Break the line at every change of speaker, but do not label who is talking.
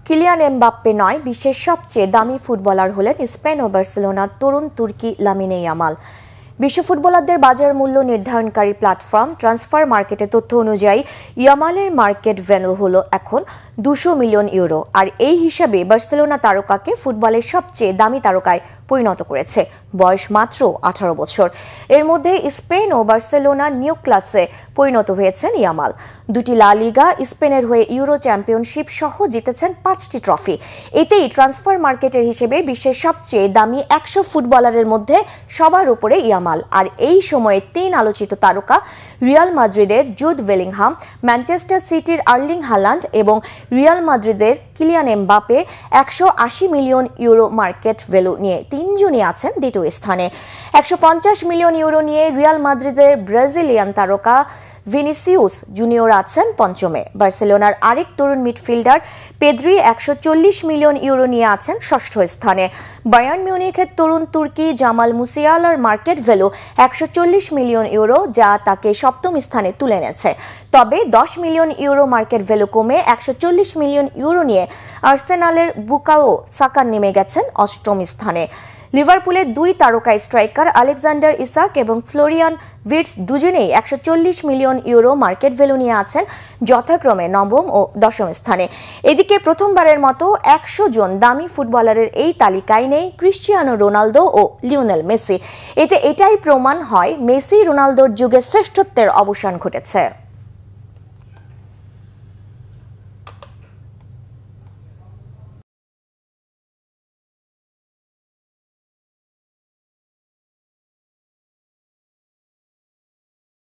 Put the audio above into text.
Kylian Mbappe নয়, বিশ্বের সবচেয়ে দামি ফুটবলার হলেন স্পেন ও বার্সেলোনার তরুণ তুর্কি লামিনে ইয়ামাল। বিশ্ব ফুটবলারদের বাজার মূল্য নির্ধারণকারী প্ল্যাটফর্ম ট্রান্সফার মার্কেটের তথ্য অনুযায়ী ইয়ামালের মার্কেট ভ্যালু হলো এখন 200 মিলিয়ন ইউরো। আর এই হিসাবে বার্সেলোনা তারকাকে ফুটবলের সবচেয়ে দামি তারকায় পরিণত করেছে। বয়স মাত্র 18 বছর। এর মধ্যে স্পেন ও বার্সেলোনা নিউ ক্লাসে পরিণত হয়েছেন ইয়ামাল। দুটি লা লিগা, স্পেনের হয়ে ইউরো চ্যাম্পিয়নশিপ সহ জিতেছেন 5টি ট্রফি। এতেই ট্রান্সফার মার্কেটের হিসেবে বিশ্বের সবচেয়ে দামি 100 ফুটবলারের মধ্যে সবার উপরে ইয়ামাল। আর এই সময়ে 3 আলোচিত তারকা রিয়াল মাদ্রিদের জুড বেলিংহাম, ম্যানচেস্টার সিটির আর্লিং হালান্ড এবং রিয়াল মাদ্রিদের Kylian Mbappe 180 million euro market value নিয়ে তিনজনই আছেন দ্বিতীয় স্থানে। 150 মিলিয়ন ইউরো নিয়ে রিয়াল মাদ্রিদের ব্রাজিলিয়ান তারকা ভিনিসিউস জুনিয়র আছেন পঞ্চমে। বার্সেলোনার আরেক তরুণ মিডফিল্ডার পেদ্রি 140 মিলিয়ন ইউরো নিয়ে আছেন ষষ্ঠ স্থানে। বায়ার্ন মিউনিখের তরুণ তুর্কি জামাল মুসিয়ালার মার্কেট ভ্যালু 140 মিলিয়ন ইউরো, যা তাকে সপ্তম স্থানে তুলে এনেছে। তবে 10 মিলিয়ন ইউরো মার্কেট ভ্যালু কমে 140 মিলিয়ন ইউরো নিয়ে আর্সেনালের বুকায়ো সাকা নেমে গেছেন অষ্টম স্থানে। লিভারপুলের 2 তারকা স্ট্রাইকার আলেকজান্ডার ইসাক এবং ফ্লোরিয়ান ভির্টস দুজনেই 140 মিলিয়ন ইউরো মার্কেট ভ্যালু নিয়ে আছেন যথাক্রমে নবম ও দশম স্থানে। এদিকে প্রথমবারের মতো 100 জন দামি ফুটবলারের এই তালিকায় নেই ক্রিশ্চিয়ানো রোনালদো ও লিওনেল মেসি। এতে এটাই প্রমাণ হয় মেসি রোনালদোর যুগে শ্রেষ্ঠত্বের অবসান ঘটেছে।